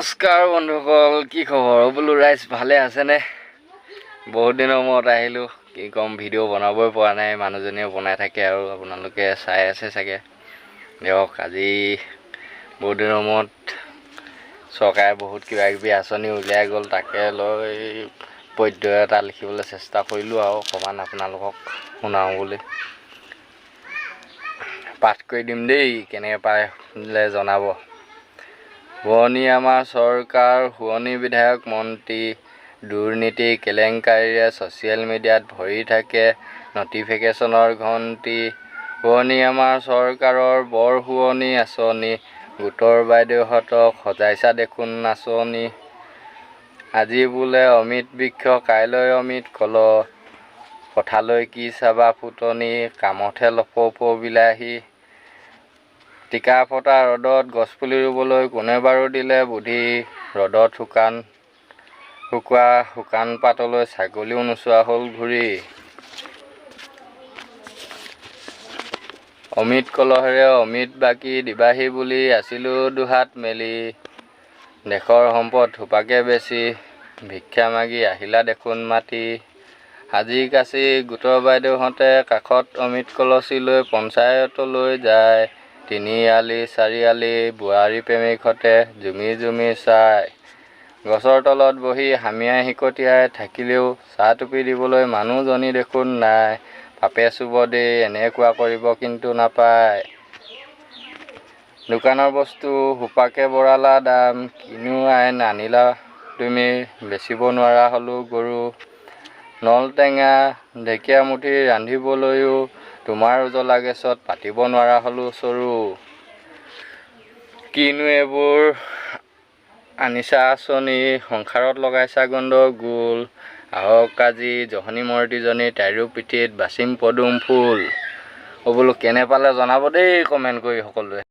নমস্কাৰ বন্ধুসকল, কি খবৰ? বোলো ৰাইজ ভালে আছেনে? বহুত দিনৰ মূৰত আহিলোঁ। কি ক'ম, ভিডিঅ' বনাবই পৰা নাই, মানুহজনীয়ে বনাই থাকে আৰু আপোনালোকে চাই আছে চাগে। দিয়ক, আজি বহুত দিনৰ মূৰত চৰকাৰে বহুত কিবাকিবি আঁচনি উলিয়াই গ'ল, তাকে লৈ পদ্য এটা লিখিবলৈ চেষ্টা কৰিলোঁ আৰু অকণমান আপোনালোকক শুনাওঁ বুলি। পাঠ কৰি দিম দেই, কেনেকৈ পাৰিলে জনাব। শুৱনি আমাৰ চৰকাৰ, শুৱনি বিধায়ক মন্ত্ৰী, দুৰ্নীতি কেলেংকাৰীৰে ছ'চিয়েল মিডিয়াত ভৰি থাকে নটিফিকেশ্যনৰ ঘণ্টি। শুৱনি আমাৰ চৰকাৰৰ বৰ শুৱনি আঁচনি, গোটৰ বাইদেউহঁতক সজাইছা দেখোন নাচনি। আজি বোলে অমিত বৃক্ষ, কাইলৈ অমিত কল, কথালৈ কি চাবা ফুটনি, কামতহে লপৌ বিলাহী। টিকা ফটা ৰ'দত গছপুলি ৰুবলৈ কোনে বাৰু দিলে বুদ্ধি, ৰ'দত শুকান পাতলৈ ছাগলীও নোচোৱা হ'ল ঘূৰি। অমিত কলহেৰে অমিত বাকী দিবাহি বুলি আছিলোঁ দুহাত মেলি, দেশৰ সম্পদ থোপাকে বেচি ভিক্ষা মাগি আহিলা দেখোন মাতি। সাজি কাচি গোটৰ বাইদেউহঁতে কাষত অমিত কলচী লৈ পঞ্চায়তলৈ যায়, তিনি আলি চাৰি আলি বোৱাৰী প্ৰেমিকহঁতে জুমি জুমি চায়। গছৰ তলত বহি হামিয়াই হিকটিয়াই থাকিলেও চাহ টুপি দিবলৈ মানুহজনী দেখোন নাই, পাপে চুব দেই এনেকুৱা কৰিব কিন্তু নাপায়। দোকানৰ বস্তু সোপাকে বঢ়ালা দাম, কিনো আইন আনিলা তুমি, বেচিব নোৱাৰা হ'লো গৰু। নল টেঙা ঢেকীয়া মুঠি ৰান্ধিবলৈও তোমাৰ উজলা গেছত পাতিব নোৱাৰা হ'লো চৰু। কিনো এইবোৰ আনিছা আঁচনি, সংসাৰত লগাইছা গণ্ডগোল, আহক আজি জহনী মৰ্দিজনী তাইৰো পিঠিত বাচিম পদুম ফুল। বোলো কেনে পালে জনাব দেই কমেণ্ট কৰি সকলোৱে।